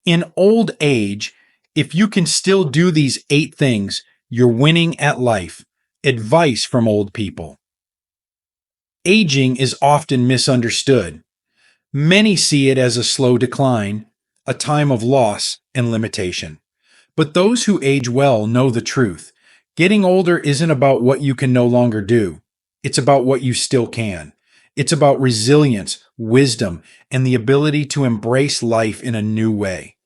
In old age, if you can still do these 8 things, you're winning at life. Advice from old people. Aging is often misunderstood. Many see it as a slow decline, a time of loss and limitation. But those who age well know the truth. Getting older isn't about what you can no longer do. It's about what you still can. It's about resilience, wisdom, and the ability to embrace life in a new way.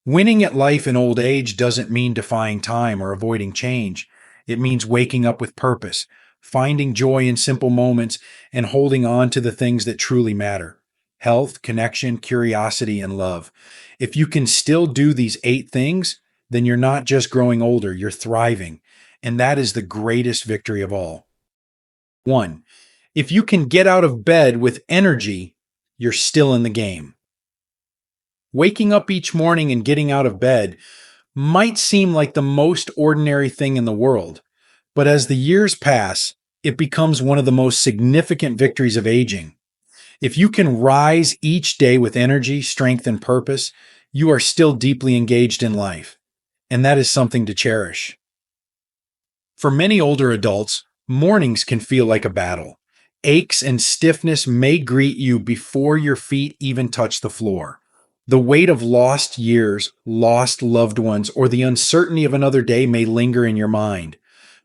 Winning at life in old age doesn't mean defying time or avoiding change. It means waking up with purpose, finding joy in simple moments, and holding on to the things that truly matter: health, connection, curiosity, and love. If you can still do these 8 things, then you're not just growing older, you're thriving. And that is the greatest victory of all. 1. If you can get out of bed with energy, you're still in the game. Waking up each morning and getting out of bed might seem like the most ordinary thing in the world, but as the years pass, it becomes one of the most significant victories of aging. If you can rise each day with energy, strength, and purpose, you are still deeply engaged in life, and that is something to cherish. For many older adults, mornings can feel like a battle. Aches and stiffness may greet you before your feet even touch the floor. The weight of lost years, lost loved ones, or the uncertainty of another day may linger in your mind.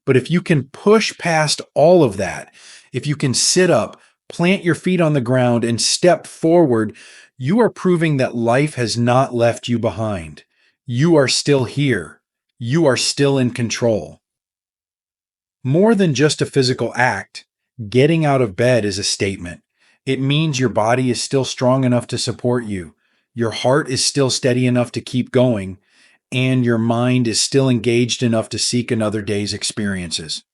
But if you can push past all of that, if you can sit up, plant your feet on the ground, and step forward, you are proving that life has not left you behind. You are still here. You are still in control. More than just a physical act, getting out of bed is a statement. It means your body is still strong enough to support you. Your heart is still steady enough to keep going, and your mind is still engaged enough to seek another day's experiences.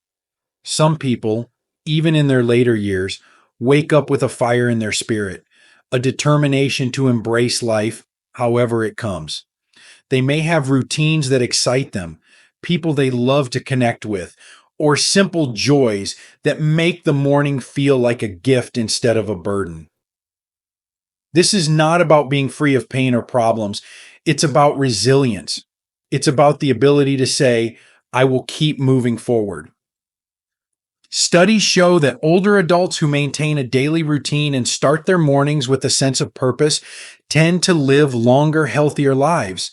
Some people, even in their later years, wake up with a fire in their spirit, a determination to embrace life however it comes. They may have routines that excite them, people they love to connect with, or simple joys that make the morning feel like a gift instead of a burden. This is not about being free of pain or problems. It's about resilience. It's about the ability to say, I will keep moving forward. Studies show that older adults who maintain a daily routine and start their mornings with a sense of purpose tend to live longer, healthier lives.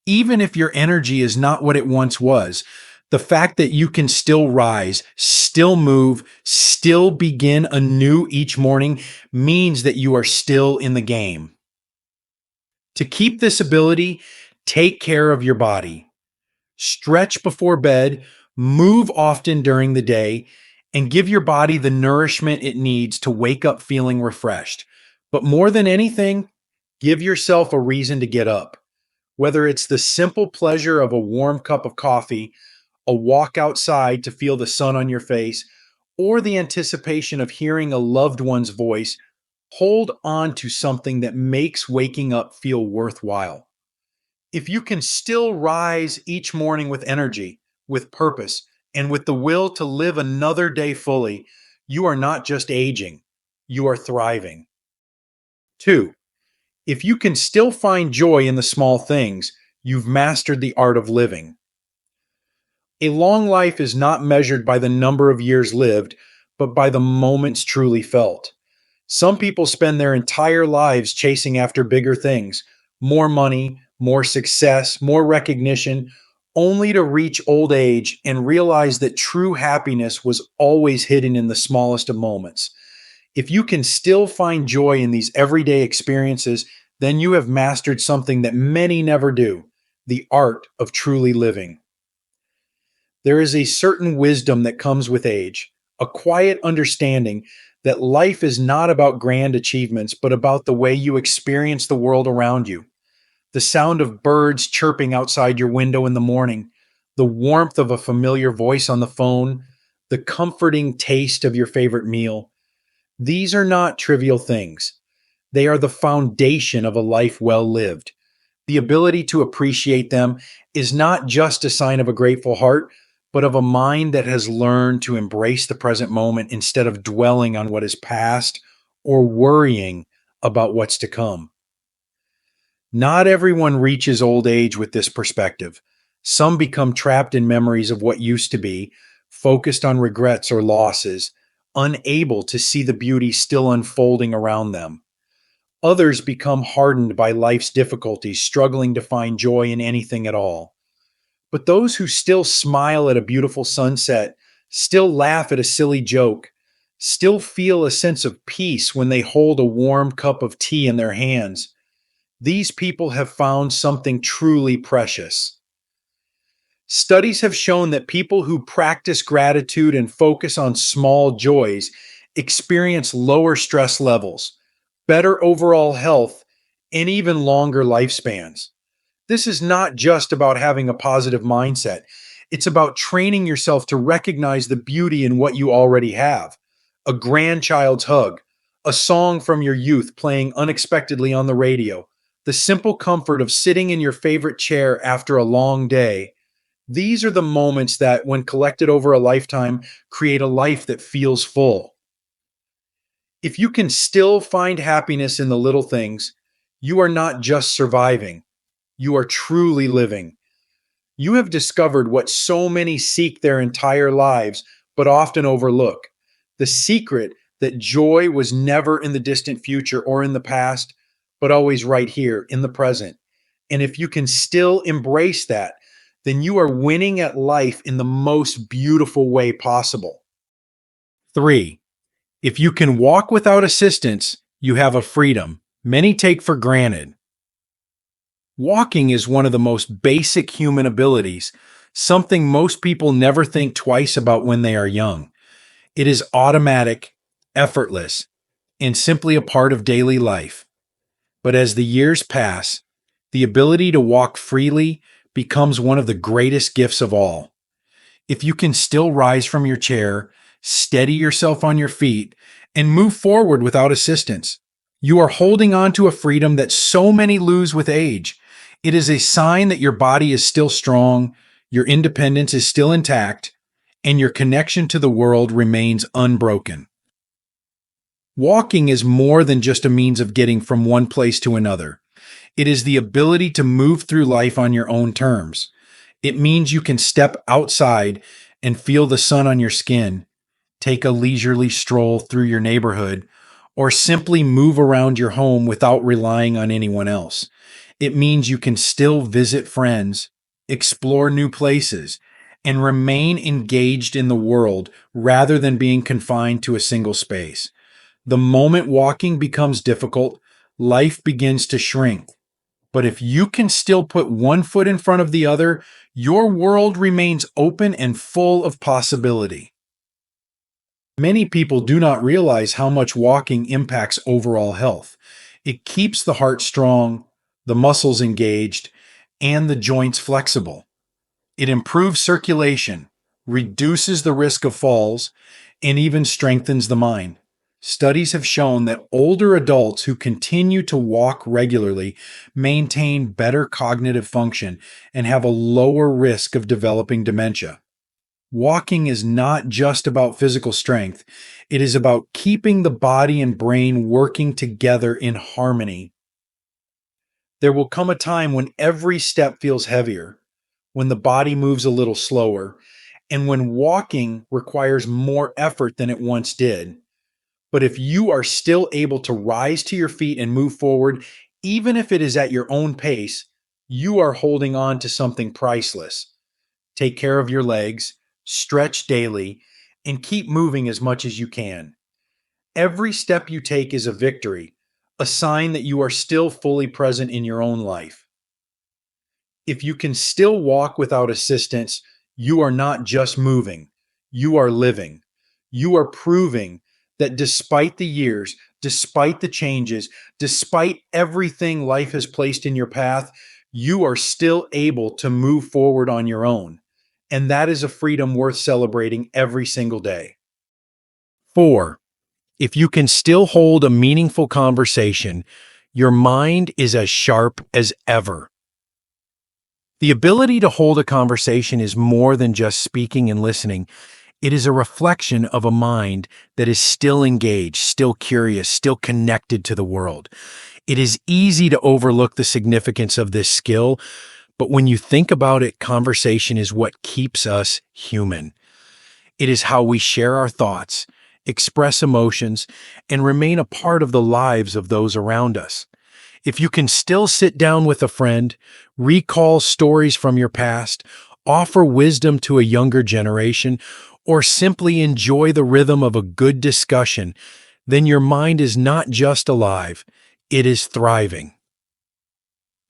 Even if your energy is not what it once was, the fact that you can still rise, still move, still begin anew each morning means that you are still in the game. To keep this ability, take care of your body. Stretch before bed, move often during the day, and give your body the nourishment it needs to wake up feeling refreshed. But more than anything, give yourself a reason to get up. Whether it's the simple pleasure of a warm cup of coffee, a walk outside to feel the sun on your face, or the anticipation of hearing a loved one's voice, hold on to something that makes waking up feel worthwhile. If you can still rise each morning with energy, with purpose, and with the will to live another day fully, you are not just aging, you are thriving. 2. If you can still find joy in the small things, you've mastered the art of living. A long life is not measured by the number of years lived, but by the moments truly felt. Some people spend their entire lives chasing after bigger things: more money, more success, more recognition, only to reach old age and realize that true happiness was always hidden in the smallest of moments. If you can still find joy in these everyday experiences, then you have mastered something that many never do: the art of truly living. There is a certain wisdom that comes with age, a quiet understanding that life is not about grand achievements, but about the way you experience the world around you. The sound of birds chirping outside your window in the morning, the warmth of a familiar voice on the phone, the comforting taste of your favorite meal. These are not trivial things. They are the foundation of a life well lived. The ability to appreciate them is not just a sign of a grateful heart, but of a mind that has learned to embrace the present moment instead of dwelling on what is past or worrying about what's to come. Not everyone reaches old age with this perspective. Some become trapped in memories of what used to be, focused on regrets or losses, unable to see the beauty still unfolding around them. Others become hardened by life's difficulties, struggling to find joy in anything at all. But those who still smile at a beautiful sunset, still laugh at a silly joke, still feel a sense of peace when they hold a warm cup of tea in their hands, these people have found something truly precious. Studies have shown that people who practice gratitude and focus on small joys experience lower stress levels, better overall health, and even longer lifespans. This is not just about having a positive mindset. It's about training yourself to recognize the beauty in what you already have. A grandchild's hug, a song from your youth playing unexpectedly on the radio, the simple comfort of sitting in your favorite chair after a long day. These are the moments that, when collected over a lifetime, create a life that feels full. If you can still find happiness in the little things, you are not just surviving, you are truly living. You have discovered what so many seek their entire lives, but often overlook: the secret that joy was never in the distant future or in the past, but always right here in the present. And if you can still embrace that, then you are winning at life in the most beautiful way possible. 3. If you can walk without assistance, you have a freedom many take for granted. Walking is one of the most basic human abilities, something most people never think twice about when they are young. It is automatic, effortless, and simply a part of daily life. But as the years pass, the ability to walk freely becomes one of the greatest gifts of all. If you can still rise from your chair, steady yourself on your feet, and move forward without assistance, you are holding on to a freedom that so many lose with age. It is a sign that your body is still strong, your independence is still intact, and your connection to the world remains unbroken. Walking is more than just a means of getting from one place to another. It is the ability to move through life on your own terms. It means you can step outside and feel the sun on your skin, take a leisurely stroll through your neighborhood, or simply move around your home without relying on anyone else. It means you can still visit friends, explore new places, and remain engaged in the world rather than being confined to a single space. The moment walking becomes difficult, life begins to shrink. But if you can still put one foot in front of the other, your world remains open and full of possibility. Many people do not realize how much walking impacts overall health. It keeps the heart strong, the muscles engaged, and the joints flexible. It improves circulation, reduces the risk of falls, and even strengthens the mind. Studies have shown that older adults who continue to walk regularly maintain better cognitive function and have a lower risk of developing dementia. Walking is not just about physical strength, it is about keeping the body and brain working together in harmony. There will come a time when every step feels heavier, when the body moves a little slower, and when walking requires more effort than it once did. But if you are still able to rise to your feet and move forward, even if it is at your own pace, you are holding on to something priceless. Take care of your legs, stretch daily, and keep moving as much as you can. Every step you take is a victory, a sign that you are still fully present in your own life. If you can still walk without assistance, you are not just moving, you are living. You are proving that despite the years, despite the changes, despite everything life has placed in your path, you are still able to move forward on your own. And that is a freedom worth celebrating every single day. 4. If you can still hold a meaningful conversation, your mind is as sharp as ever. The ability to hold a conversation is more than just speaking and listening. It is a reflection of a mind that is still engaged, still curious, still connected to the world. It is easy to overlook the significance of this skill, but when you think about it, conversation is what keeps us human. It is how we share our thoughts, express emotions, and remain a part of the lives of those around us. If you can still sit down with a friend, recall stories from your past, offer wisdom to a younger generation, or simply enjoy the rhythm of a good discussion, then your mind is not just alive, it is thriving.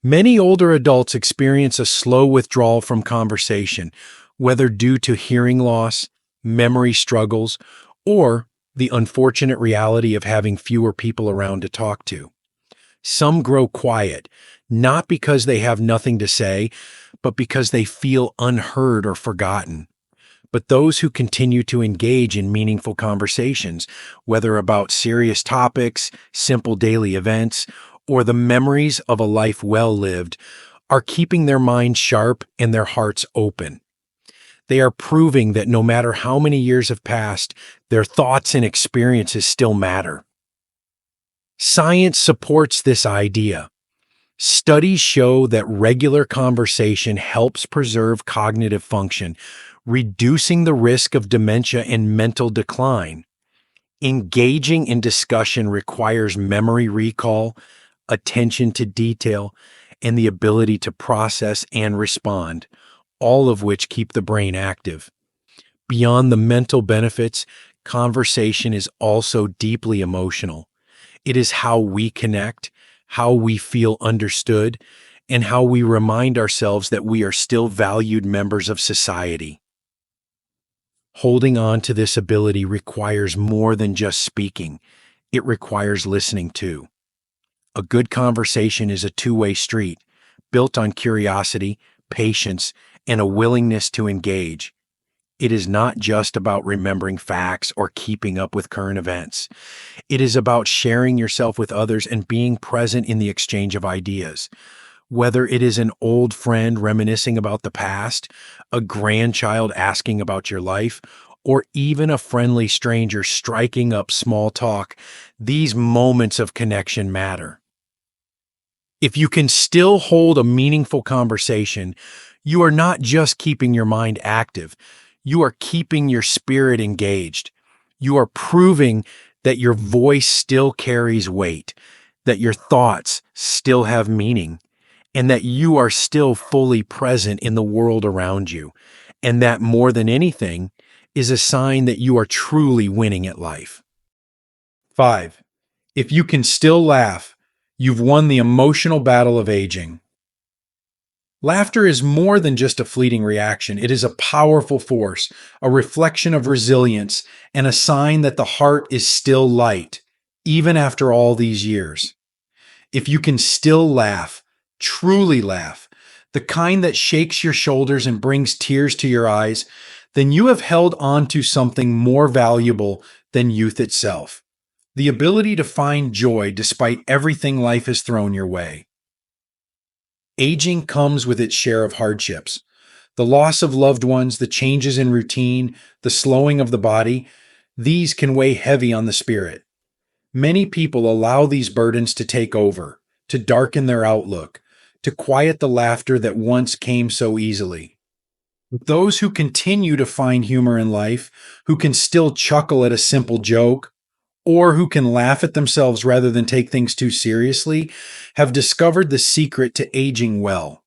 Many older adults experience a slow withdrawal from conversation, whether due to hearing loss, memory struggles, or the unfortunate reality of having fewer people around to talk to. Some grow quiet, not because they have nothing to say, but because they feel unheard or forgotten. But those who continue to engage in meaningful conversations, whether about serious topics, simple daily events, or the memories of a life well lived, are keeping their minds sharp and their hearts open. They are proving that no matter how many years have passed, their thoughts and experiences still matter. Science supports this idea. Studies show that regular conversation helps preserve cognitive function, reducing the risk of dementia and mental decline. Engaging in discussion requires memory recall, attention to detail, and the ability to process and respond, all of which keep the brain active. Beyond the mental benefits, conversation is also deeply emotional. It is how we connect, how we feel understood, and how we remind ourselves that we are still valued members of society. Holding on to this ability requires more than just speaking. It requires listening too. A good conversation is a two-way street, built on curiosity, patience, and a willingness to engage. It is not just about remembering facts or keeping up with current events. It is about sharing yourself with others and being present in the exchange of ideas. Whether it is an old friend reminiscing about the past, a grandchild asking about your life, or even a friendly stranger striking up small talk, these moments of connection matter. If you can still hold a meaningful conversation, you are not just keeping your mind active, you are keeping your spirit engaged. You are proving that your voice still carries weight, that your thoughts still have meaning, and that you are still fully present in the world around you. And that more than anything is a sign that you are truly winning at life. 5. If you can still laugh, you've won the emotional battle of aging. Laughter is more than just a fleeting reaction. It is a powerful force, a reflection of resilience, and a sign that the heart is still light, even after all these years. If you can still laugh, truly laugh, the kind that shakes your shoulders and brings tears to your eyes, then you have held on to something more valuable than youth itself. The ability to find joy despite everything life has thrown your way. Aging comes with its share of hardships. The loss of loved ones, the changes in routine, the slowing of the body, these can weigh heavy on the spirit. Many people allow these burdens to take over, to darken their outlook, to quiet the laughter that once came so easily. Those who continue to find humor in life, who can still chuckle at a simple joke, or who can laugh at themselves rather than take things too seriously, have discovered the secret to aging well.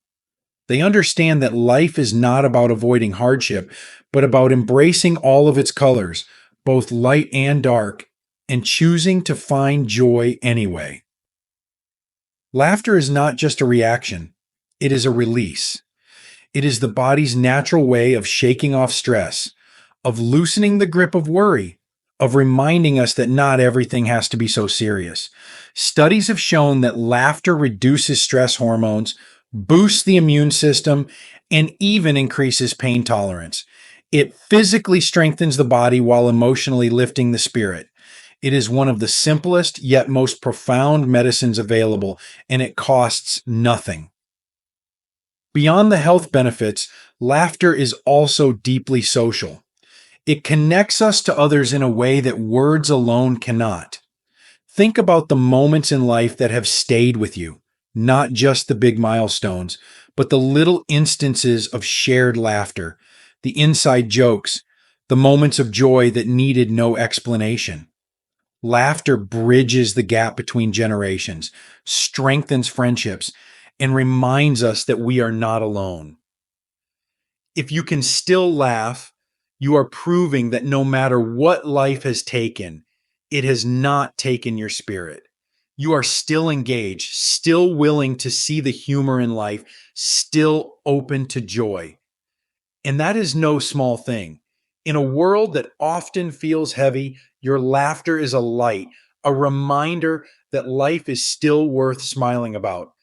They understand that life is not about avoiding hardship, but about embracing all of its colors, both light and dark, and choosing to find joy anyway. Laughter is not just a reaction, it is a release. It is the body's natural way of shaking off stress, of loosening the grip of worry, of reminding us that not everything has to be so serious. Studies have shown that laughter reduces stress hormones, boosts the immune system, and even increases pain tolerance. It physically strengthens the body while emotionally lifting the spirit. It is one of the simplest yet most profound medicines available, and it costs nothing. Beyond the health benefits, laughter is also deeply social. It connects us to others in a way that words alone cannot. Think about the moments in life that have stayed with you, not just the big milestones, but the little instances of shared laughter, the inside jokes, the moments of joy that needed no explanation. Laughter bridges the gap between generations, strengthens friendships, and reminds us that we are not alone. If you can still laugh, you are proving that no matter what life has taken, it has not taken your spirit. You are still engaged, still willing to see the humor in life, still open to joy. And that is no small thing. In a world that often feels heavy, your laughter is a light, a reminder that life is still worth smiling about.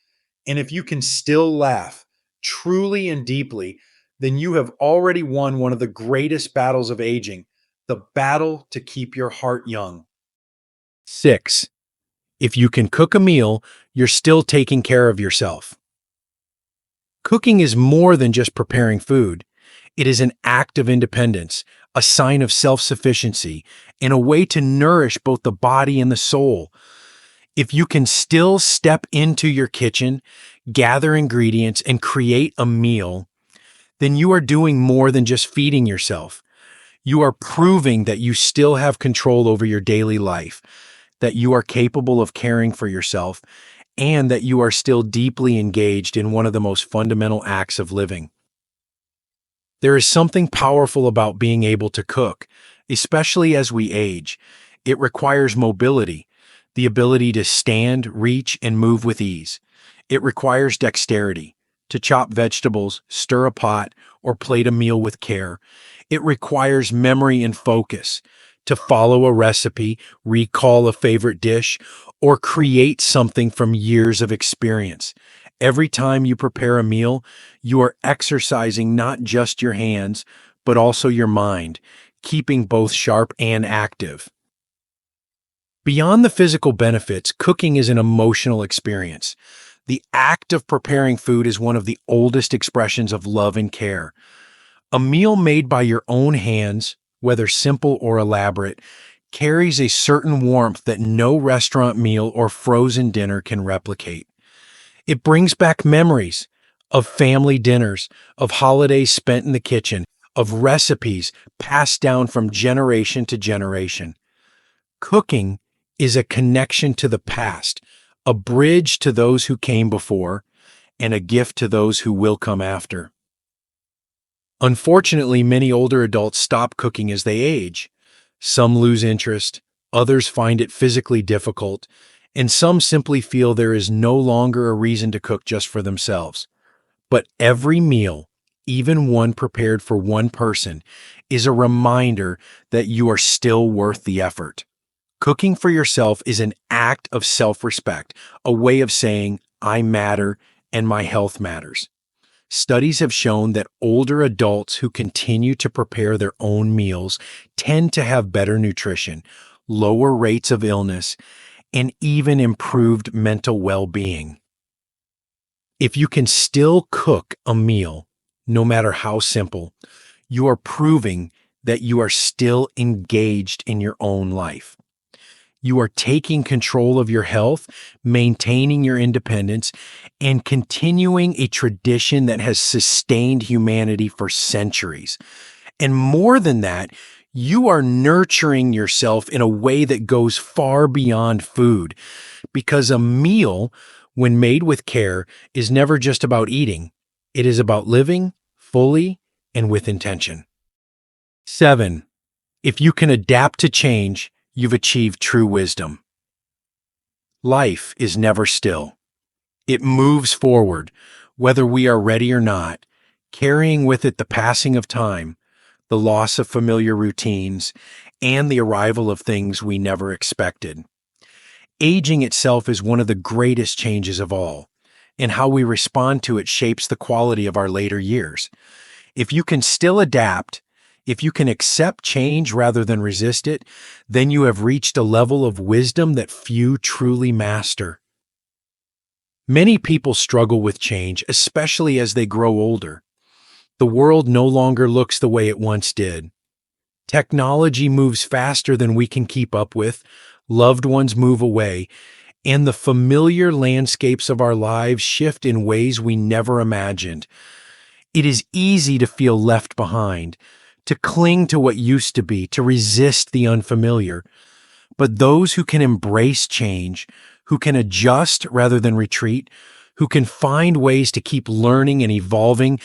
And if you can still laugh, truly and deeply, then you have already won one of the greatest battles of aging, the battle to keep your heart young. 6. If you can cook a meal, you're still taking care of yourself. Cooking is more than just preparing food. It is an act of independence, a sign of self-sufficiency, and a way to nourish both the body and the soul. If you can still step into your kitchen, gather ingredients, and create a meal, then you are doing more than just feeding yourself. You are proving that you still have control over your daily life, that you are capable of caring for yourself, and that you are still deeply engaged in one of the most fundamental acts of living. There is something powerful about being able to cook, especially as we age. It requires mobility, the ability to stand, reach, and move with ease. It requires dexterity, to chop vegetables, stir a pot, or plate a meal with care. It requires memory and focus, to follow a recipe, recall a favorite dish, or create something from years of experience. Every time you prepare a meal, you are exercising not just your hands, but also your mind, keeping both sharp and active. Beyond the physical benefits, cooking is an emotional experience. The act of preparing food is one of the oldest expressions of love and care. A meal made by your own hands, whether simple or elaborate, carries a certain warmth that no restaurant meal or frozen dinner can replicate. It brings back memories of family dinners, of holidays spent in the kitchen, of recipes passed down from generation to generation. Cooking is a connection to the past, a bridge to those who came before, and a gift to those who will come after. Unfortunately, many older adults stop cooking as they age. Some lose interest, others find it physically difficult, and some simply feel there is no longer a reason to cook just for themselves. But every meal, even one prepared for one person, is a reminder that you are still worth the effort. Cooking for yourself is an act of self-respect, a way of saying, I matter and my health matters. Studies have shown that older adults who continue to prepare their own meals tend to have better nutrition, lower rates of illness, and even improved mental well-being. If you can still cook a meal, no matter how simple, you are proving that you are still engaged in your own life. You are taking control of your health, maintaining your independence, and continuing a tradition that has sustained humanity for centuries. And more than that, you are nurturing yourself in a way that goes far beyond food, because a meal, when made with care, is never just about eating. It is about living fully and with intention. 7. If you can adapt to change, you've achieved true wisdom. Life is never still. It moves forward, whether we are ready or not, carrying with it the passing of time, the loss of familiar routines, and the arrival of things we never expected. Aging itself is one of the greatest changes of all, and how we respond to it shapes the quality of our later years. If you can still adapt, if you can accept change rather than resist it, then you have reached a level of wisdom that few truly master. Many people struggle with change, especially as they grow older. The world no longer looks the way it once did. Technology moves faster than we can keep up with. Loved ones move away, and the familiar landscapes of our lives shift in ways we never imagined. It is easy to feel left behind, to cling to what used to be, to resist the unfamiliar. But those who can embrace change, who can adjust rather than retreat, who can find ways to keep learning and evolving,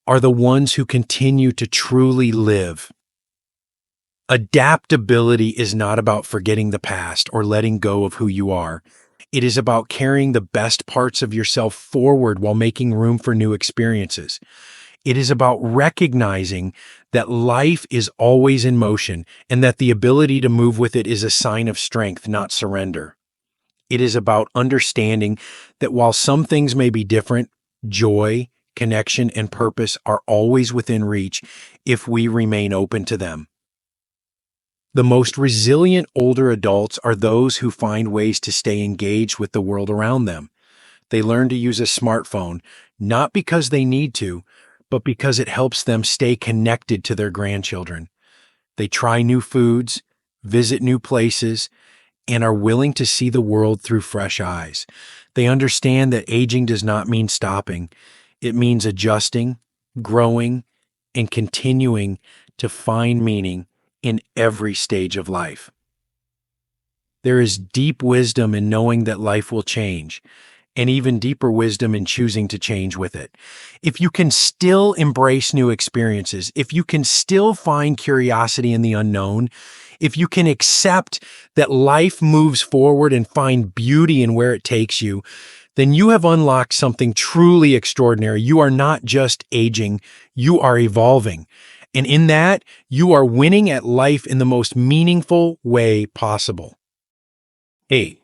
are the ones who continue to truly live. Adaptability is not about forgetting the past or letting go of who you are. It is about carrying the best parts of yourself forward while making room for new experiences. It is about recognizing that life is always in motion and that the ability to move with it is a sign of strength, not surrender. It is about understanding that while some things may be different, joy, connection, and purpose are always within reach if we remain open to them. The most resilient older adults are those who find ways to stay engaged with the world around them. They learn to use a smartphone, not because they need to, but because it helps them stay connected to their grandchildren. They try new foods, visit new places, and are willing to see the world through fresh eyes. They understand that aging does not mean stopping. It means adjusting, growing, and continuing to find meaning in every stage of life. There is deep wisdom in knowing that life will change, and even deeper wisdom in choosing to change with it. If you can still embrace new experiences, if you can still find curiosity in the unknown, if you can accept that life moves forward and find beauty in where it takes you, then you have unlocked something truly extraordinary. You are not just aging, you are evolving. And in that, you are winning at life in the most meaningful way possible. 8.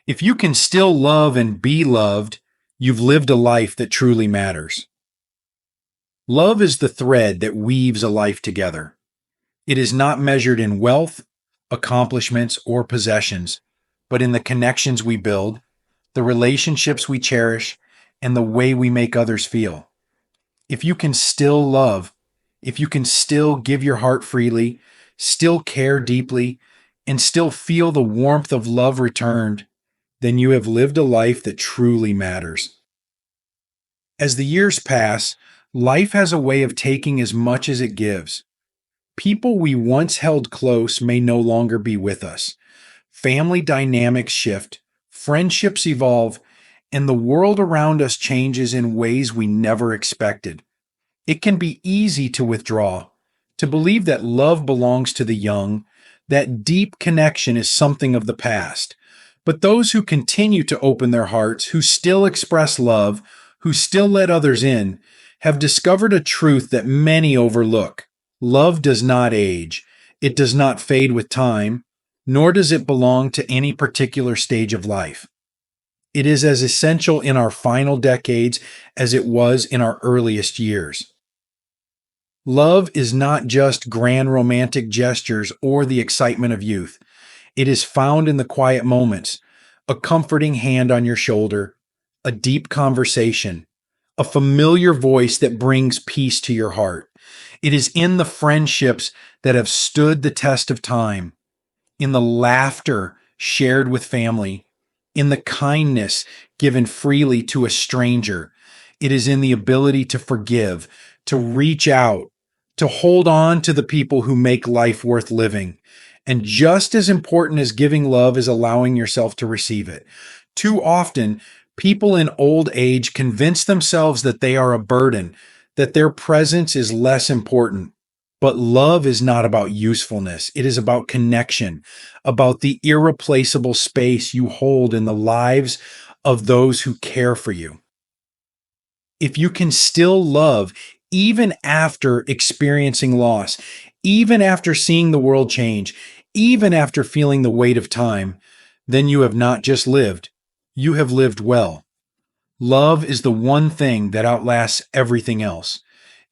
If you can still love and be loved, you've lived a life that truly matters. Love is the thread that weaves a life together. It is not measured in wealth, accomplishments, or possessions, but in the connections we build, the relationships we cherish, and the way we make others feel. If you can still love, if you can still give your heart freely, still care deeply, and still feel the warmth of love returned, then you have lived a life that truly matters. As the years pass, life has a way of taking as much as it gives. People we once held close may no longer be with us. Family dynamics shift, friendships evolve, and the world around us changes in ways we never expected. It can be easy to withdraw, to believe that love belongs to the young, that deep connection is something of the past. But those who continue to open their hearts, who still express love, who still let others in, have discovered a truth that many overlook. Love does not age. It does not fade with time, nor does it belong to any particular stage of life. It is as essential in our final decades as it was in our earliest years. Love is not just grand romantic gestures or the excitement of youth. It is found in the quiet moments, a comforting hand on your shoulder, a deep conversation, a familiar voice that brings peace to your heart. It is in the friendships that have stood the test of time, in the laughter shared with family, in the kindness given freely to a stranger. It is in the ability to forgive, to reach out, to hold on to the people who make life worth living. And just as important as giving love is allowing yourself to receive it. Too often, people in old age convince themselves that they are a burden, that their presence is less important. But love is not about usefulness. It is about connection, about the irreplaceable space you hold in the lives of those who care for you. If you can still love, even after experiencing loss, even after seeing the world change, even after feeling the weight of time, then you have not just lived, you have lived well. Love is the one thing that outlasts everything else.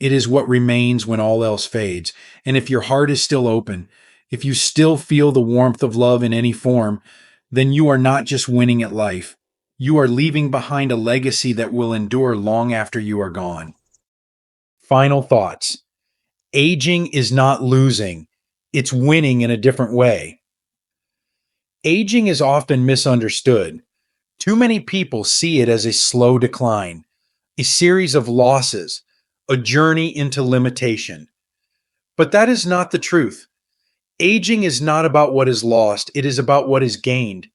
It is what remains when all else fades. And if your heart is still open, if you still feel the warmth of love in any form, then you are not just winning at life. You are leaving behind a legacy that will endure long after you are gone. Final thoughts. Aging is not losing. It's winning in a different way. Aging is often misunderstood. Too many people see it as a slow decline, a series of losses, a journey into limitation. But that is not the truth. Aging is not about what is lost, it is about what is gained.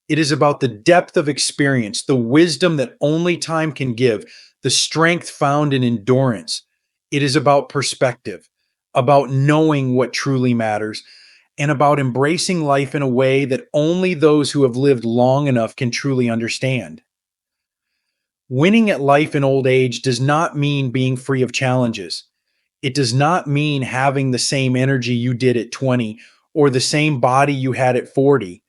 It is about the depth of experience, the wisdom that only time can give, the strength found in endurance. It is about perspective, about knowing what truly matters, and about embracing life in a way that only those who have lived long enough can truly understand. Winning at life in old age does not mean being free of challenges. It does not mean having the same energy you did at 20 or the same body you had at 40.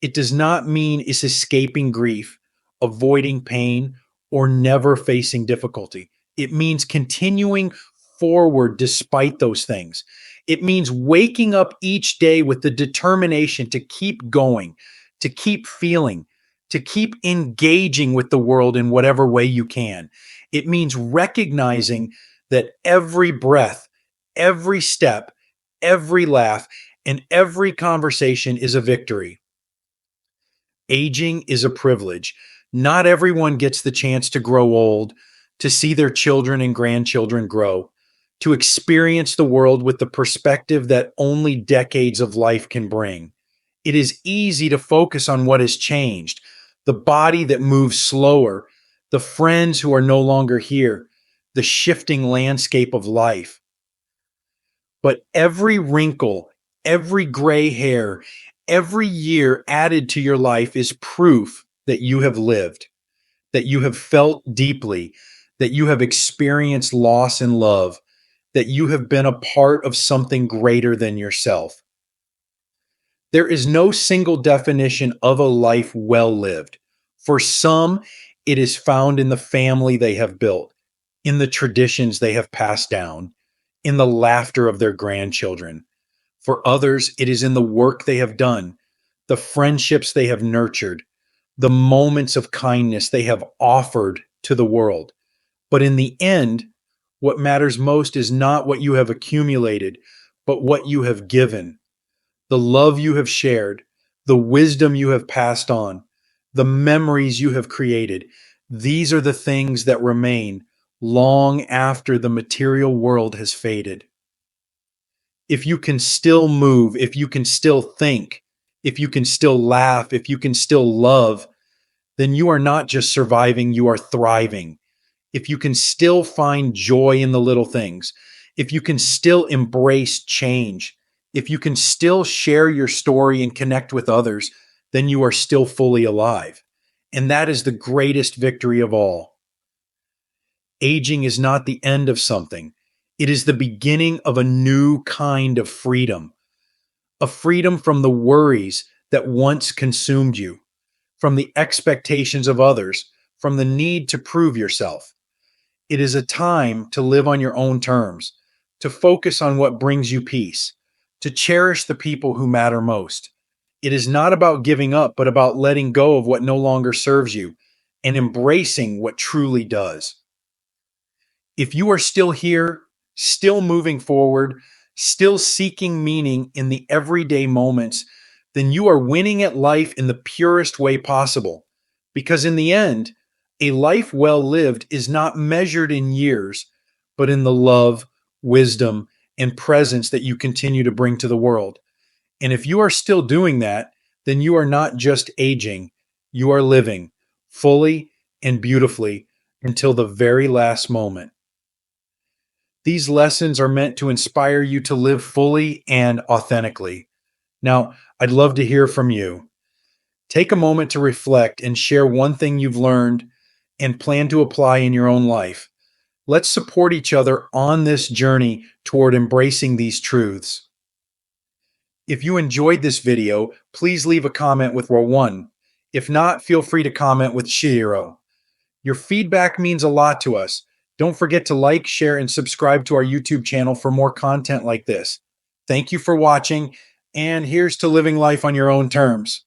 It does not mean it's escaping grief, avoiding pain, or never facing difficulty. It means continuing forward despite those things. It means waking up each day with the determination to keep going, to keep feeling, to keep engaging with the world in whatever way you can. It means recognizing that every breath, every step, every laugh, and every conversation is a victory. Aging is a privilege. Not everyone gets the chance to grow old, to see their children and grandchildren grow, to experience the world with the perspective that only decades of life can bring. It is easy to focus on what has changed, the body that moves slower, the friends who are no longer here, the shifting landscape of life. But every wrinkle, every gray hair, every year added to your life is proof that you have lived, that you have felt deeply, that you have experienced loss and love, that you have been a part of something greater than yourself. There is no single definition of a life well lived. For some, it is found in the family they have built, in the traditions they have passed down, in the laughter of their grandchildren. For others, it is in the work they have done, the friendships they have nurtured, the moments of kindness they have offered to the world. But in the end, what matters most is not what you have accumulated, but what you have given, the love you have shared, the wisdom you have passed on, the memories you have created. These are the things that remain long after the material world has faded. If you can still move, if you can still think, if you can still laugh, if you can still love, then you are not just surviving, you are thriving. If you can still find joy in the little things, if you can still embrace change, if you can still share your story and connect with others, then you are still fully alive. And that is the greatest victory of all. Aging is not the end of something, it is the beginning of a new kind of freedom, a freedom from the worries that once consumed you, from the expectations of others, from the need to prove yourself. It is a time to live on your own terms, to focus on what brings you peace, to cherish the people who matter most. It is not about giving up, but about letting go of what no longer serves you and embracing what truly does. If you are still here, still moving forward, still seeking meaning in the everyday moments, then you are winning at life in the purest way possible. Because in the end, a life well lived is not measured in years, but in the love, wisdom, and presence that you continue to bring to the world. And if you are still doing that, then you are not just aging, you are living fully and beautifully until the very last moment. These lessons are meant to inspire you to live fully and authentically. Now, I'd love to hear from you. Take a moment to reflect and share one thing you've learned and plan to apply in your own life. Let's support each other on this journey toward embracing these truths. If you enjoyed this video, please leave a comment with one. If not, feel free to comment with Shiro. Your feedback means a lot to us. Don't forget to like, share, and subscribe to our YouTube channel for more content like this. Thank you for watching, and here's to living life on your own terms.